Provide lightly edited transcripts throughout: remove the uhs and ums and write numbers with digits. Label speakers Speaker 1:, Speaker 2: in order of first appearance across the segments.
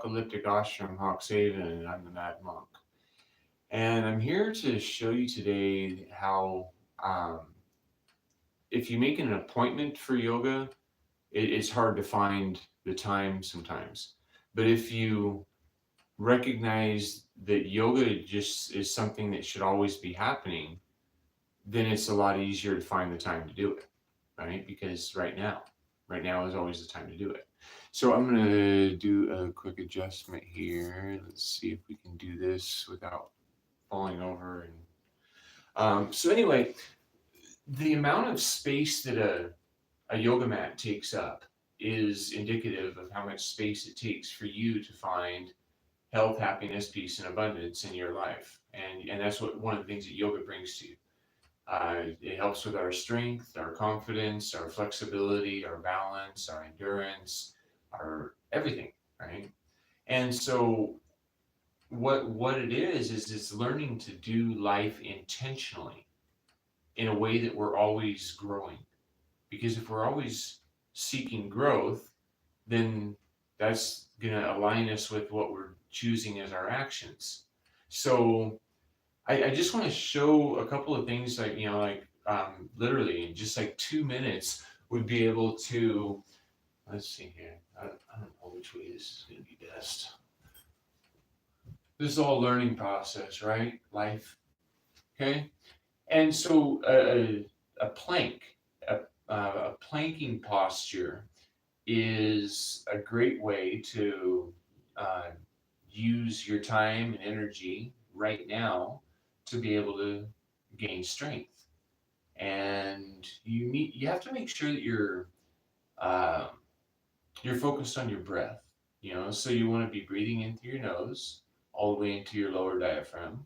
Speaker 1: Apocalyptic Ashram Haven, and I'm the Mad Monk. And I'm here to show you today how, um, if you make an appointment for yoga, it's hard to find the time sometimes. But if you recognize that yoga just is something that should always be happening, then it's a lot easier to find the time to do it, right? Because right now is always the time to do it. So I'm going to do a quick adjustment here. Let's see if we can do this without falling over. So anyway, the amount of space that a yoga mat takes up is indicative of how much space it takes for you to find health, happiness, peace, and abundance in your life. And that's what one of the things that yoga brings to you. It helps with our strength, our confidence, our flexibility, our balance, our endurance, our everything, right? And so what it is it's learning to do life intentionally in a way that we're always growing. Because if we're always seeking growth, then that's going to align us with what we're choosing as our actions. So I just want to show a couple of things like, literally in just like 2 minutes would be able to, let's see here. I don't know which way this is going to be best. This is all learning process, right? Life. Okay. And so a plank, a planking posture is a great way to uh, use your time and energy right now to be able to gain strength. And you have to make sure that uh, you're focused on your breath. So you want to be breathing in through your nose, all the way into your lower diaphragm,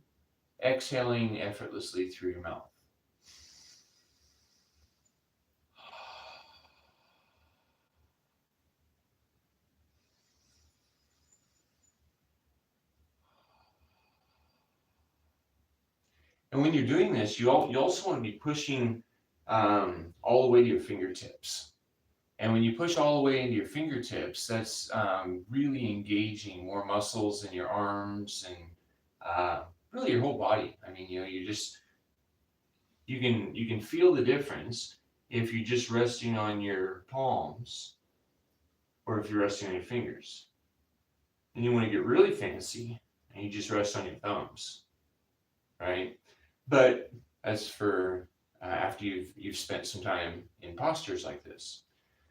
Speaker 1: exhaling effortlessly through your mouth. And when you're doing this, you also want to be pushing all the way to your fingertips. And when you push all the way into your fingertips, that's really engaging more muscles in your arms and really your whole body. I mean, you can feel the difference if you're just resting on your palms or if you're resting on your fingers. And you want to get really fancy and you just rest on your thumbs, right? But as for after you've spent some time in postures like this.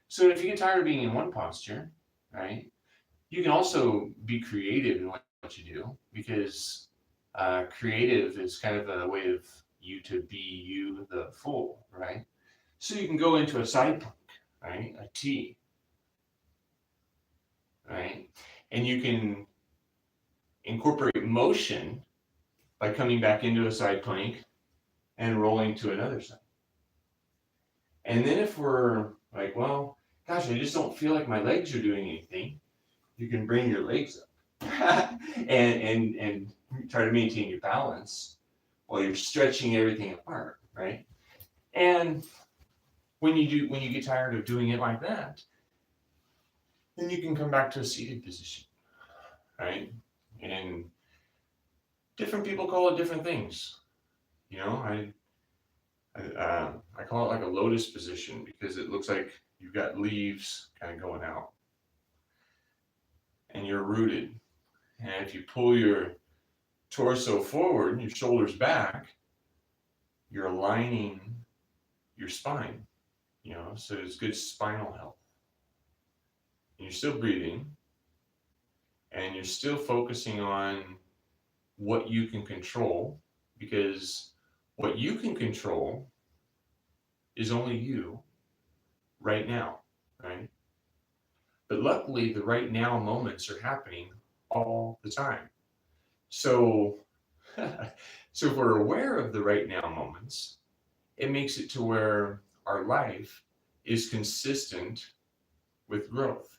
Speaker 1: So if you get tired of being in one posture, right, you can also be creative in what you do because creative is kind of a way of you to be you, the full, right? So you can go into a side plank, right, a T, right, and you can incorporate motion by coming back into a side plank and rolling to another side. And then if we're like, well, gosh, I just don't feel like my legs are doing anything, you can bring your legs up and try to maintain your balance while you're stretching everything apart, right? And when you get tired of doing it like that, then you can come back to a seated position, right? And different people call it different things. You know, I call it like a lotus position because it looks like you've got leaves kind of going out, and you're rooted. And if you pull your torso forward and your shoulders back, you're aligning your spine, so it's good spinal health. And you're still breathing and you're still focusing on what you can control because what you can control is only you right now, right? But luckily, the right now moments are happening all the time. So, so if we're aware of the right now moments, it makes it to where our life is consistent with growth.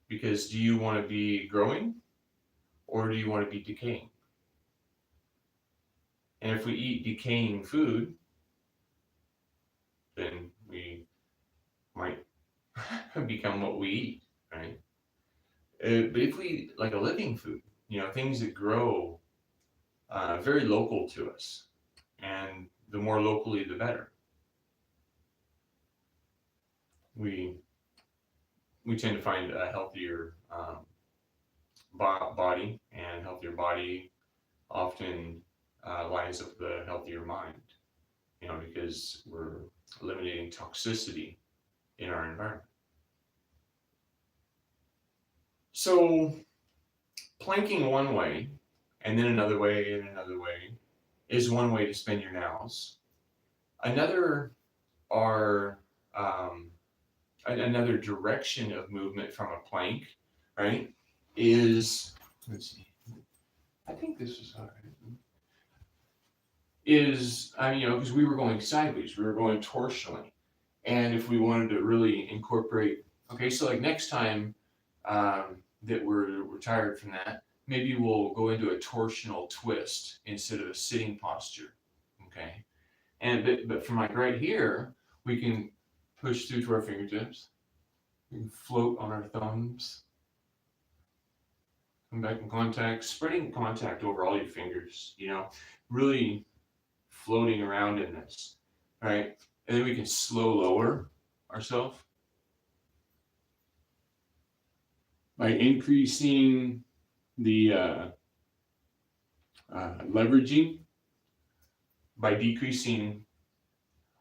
Speaker 1: Because do you want to be growing or do you want to be decaying? And if we eat decaying food, then we might become what we eat, right? But if we like a living food, things that grow very local to us, and the more locally, the better. We we tend to find a healthier body, and healthier body often lines up with a healthier mind. Because we're eliminating toxicity in our environment. So planking one way, and then another way, and another way, is one way to spend your nows. Another are another direction of movement from a plank, right? Is let's see. I think this is all right. Is because we were going sideways, we were going torsionally, and if we wanted to really incorporate, okay, so like next time that we're tired from that, maybe we'll go into a torsional twist instead of a sitting posture, okay? And but from like right here, we can push through to our fingertips. We can float on our thumbs. Come back in contact, spreading contact over all your fingers. Really floating around in this, right? And then we can slow lower ourselves by increasing the leveraging, by decreasing,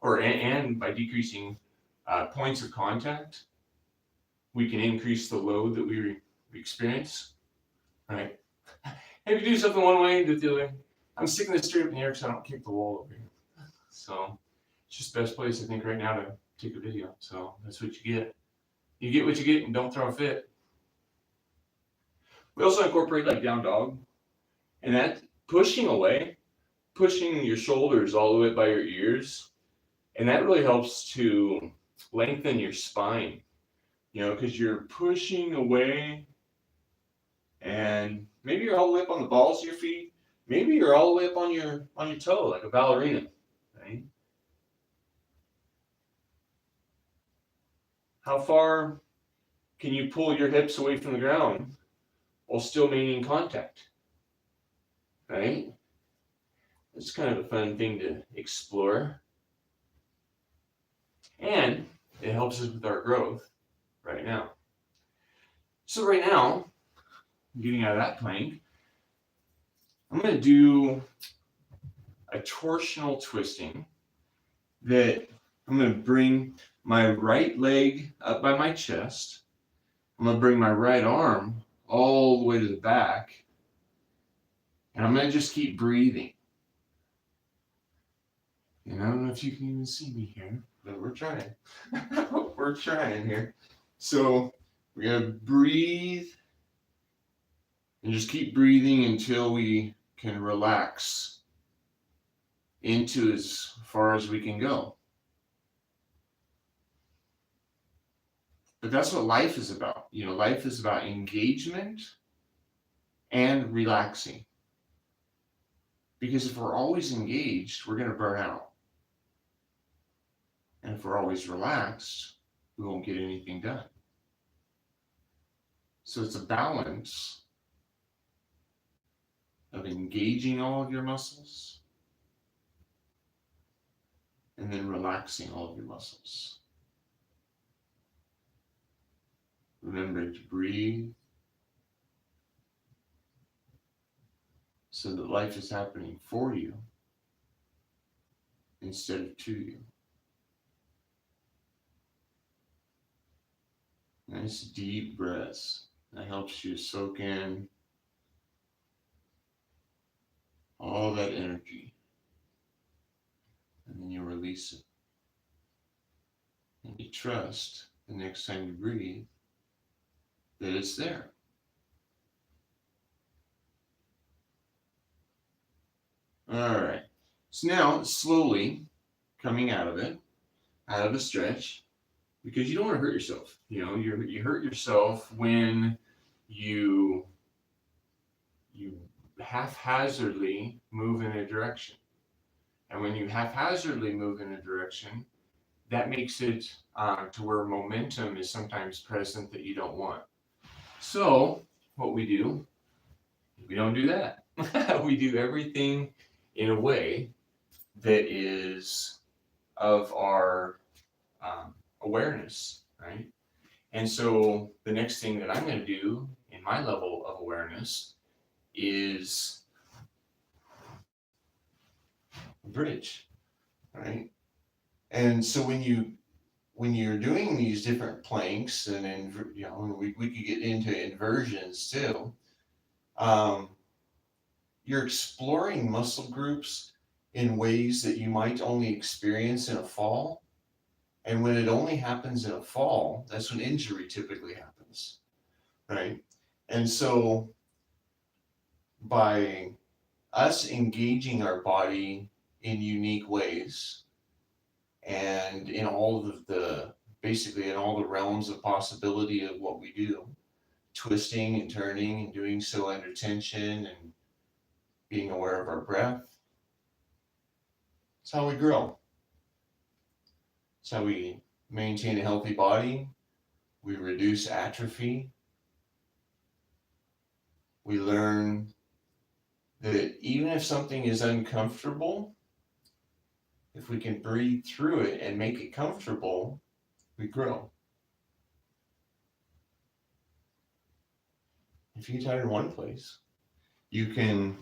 Speaker 1: and by decreasing points of contact. We can increase the load that we experience, right? If you do something one way, do it the other. I'm sticking this straight up in the air because I don't kick the wall over here. So it's just the best place, I think, right now to take a video. So that's what you get. You get what you get, and don't throw a fit. We also incorporate like down dog, and that pushing away, pushing your shoulders all the way by your ears, and that really helps to lengthen your spine, because you're pushing away, and maybe you're all the way up on the balls of your feet, maybe you're all the way up on your toe like a ballerina, right? How far can you pull your hips away from the ground while still maintaining contact, right? It's kind of a fun thing to explore, and it helps us with our growth right now. So right now, getting out of that plank, I'm going to do a torsional twisting that I'm going to bring my right leg up by my chest. I'm going to bring my right arm all the way to the back, and I'm going to just keep breathing. And I don't know if you can even see me here, but we're trying. We're trying here. So we're going to breathe and just keep breathing until we can relax into as far as we can go. But that's what life is about. Life is about engagement and relaxing. Because if we're always engaged, we're going to burn out. And if we're always relaxed, we won't get anything done. So it's a balance of engaging all of your muscles and then relaxing all of your muscles. Remember to breathe so that life is happening for you instead of to you. Nice deep breaths. That helps you soak in all that energy. And then you release it. And you trust the next time you breathe that it's there. All right. So now, slowly coming out of it, out of the stretch, because you don't want to hurt yourself. You hurt yourself when you haphazardly move in a direction. And when you haphazardly move in a direction, that makes it to where momentum is sometimes present that you don't want. So what we don't do that. We do everything in a way that is of our awareness, right? And so the next thing that I'm going to do in my level of awareness is bridge, right? And so when you're doing these different planks and we could get into inversions too, um, you're exploring muscle groups in ways that you might only experience in a fall. And when it only happens in a fall, that's when injury typically happens, right? And so by us engaging our body in unique ways and in all of the basically in all the realms of possibility of what we do, twisting and turning and doing so under tension and being aware of our breath, it's how we grow. It's how we maintain a healthy body. We reduce atrophy. We learn that even if something is uncomfortable, if we can breathe through it and make it comfortable, we grow. If you get tired in one place, you can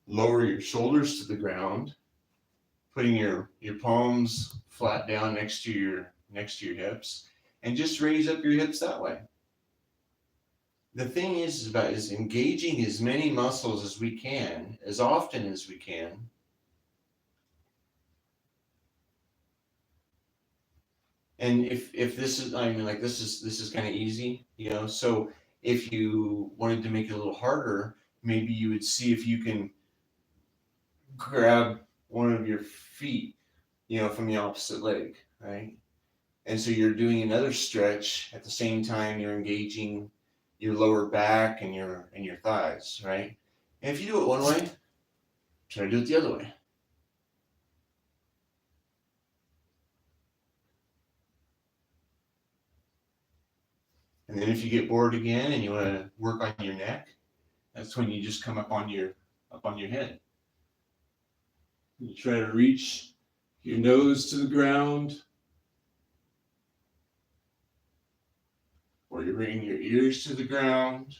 Speaker 1: lower your shoulders to the ground, putting your palms flat down next to your hips, and just raise up your hips that way. The thing is engaging as many muscles as we can, as often as we can. And if this is, I mean, like this is kind of easy, So if you wanted to make it a little harder, maybe you would see if you can grab one of your feet, from the opposite leg, right? And so you're doing another stretch at the same time you're engaging your lower back and your thighs, right? And if you do it one way, try to do it the other way. And then if you get bored again and you want to work on your neck, that's when you just come up on your head. You try to reach your nose to the ground, or you bring your ears to the ground.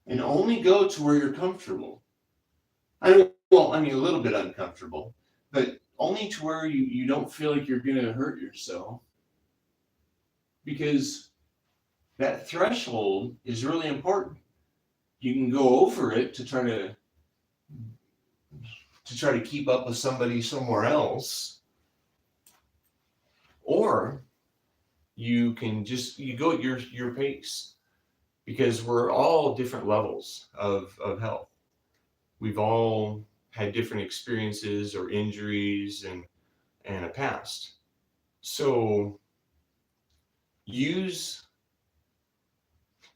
Speaker 1: And only go to where you're comfortable. I mean, a little bit uncomfortable, but only to where you don't feel like you're going to hurt yourself. Because that threshold is really important. You can go over it to try to keep up with somebody somewhere else, or you can you go at your pace, because we're all different levels of health. We've all had different experiences or injuries and a past. So use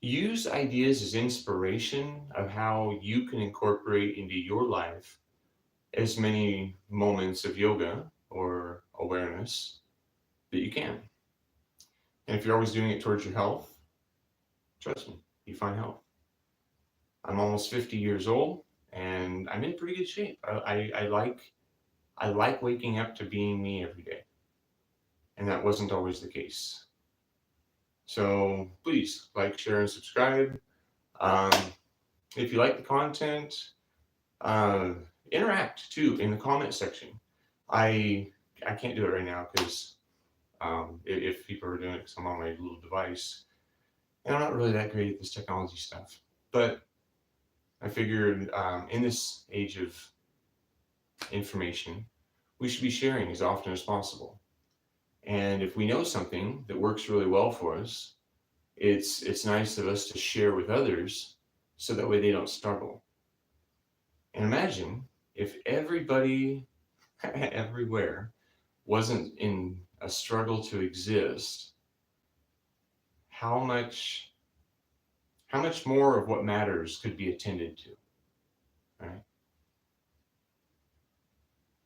Speaker 1: ideas as inspiration of how you can incorporate into your life as many moments of yoga or awareness that you can. And if you're always doing it towards your health, trust me, you find health. I'm almost 50 years old and I'm in pretty good shape. I like waking up to being me every day. And that wasn't always the case. So please like, share, and subscribe. Um, if you like the content, uh, interact too in the comment section. I can't do it right now because if people are doing it, because I'm on my little device, and I'm not really that great at this technology stuff. But I figured in this age of information, we should be sharing as often as possible. And if we know something that works really well for us, it's nice of us to share with others so that way they don't struggle. And imagine if everybody everywhere wasn't in a struggle to exist, how much more of what matters could be attended to, right?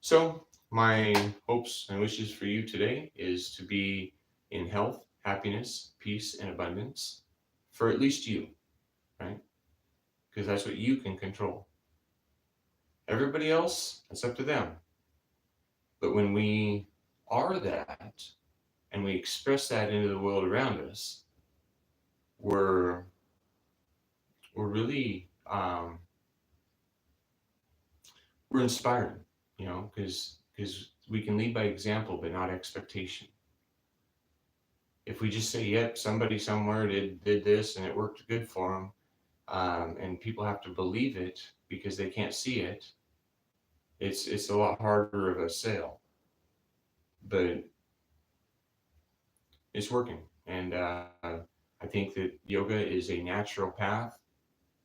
Speaker 1: So my hopes and wishes for you today is to be in health, happiness, peace, and abundance for at least you, right? Because that's what you can control. Everybody else, it's up to them. But when we are that and we express that into the world around us, we're really we're inspiring, because we can lead by example but not expectation. If we just say, "Yep, somebody somewhere did this and it worked good for them," and people have to believe it because they can't see it, it's a lot harder of a sale. But it's working, and I think that yoga is a natural path.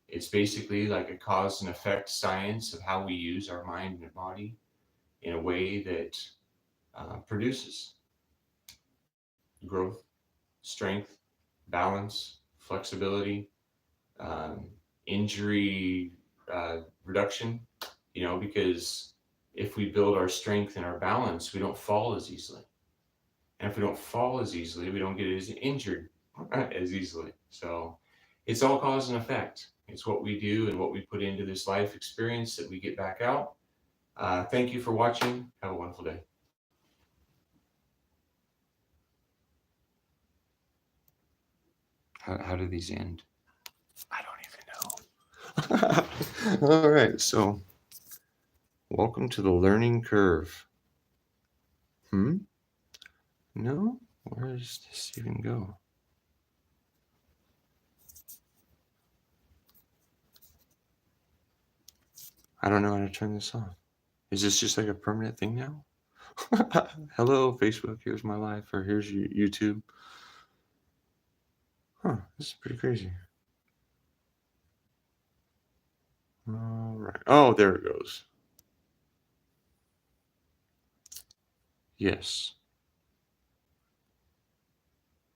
Speaker 1: It's basically like a cause and effect science of how we use our mind and body in a way that produces growth, strength, balance, flexibility, um, injury reduction. Because if we build our strength and our balance, we don't fall as easily. And if we don't fall as easily, we don't get as injured as easily. So it's all cause and effect. It's what we do and what we put into this life experience that we get back out. Thank you for watching. Have a wonderful day. How do these end? I don't even know. All right. So, welcome to the learning curve. No? Where does this even go? I don't know how to turn this off. Is this just like a permanent thing now? Hello, Facebook. Here's my life, or here's YouTube. Huh, this is pretty crazy. All right. Oh, there it goes. Yes.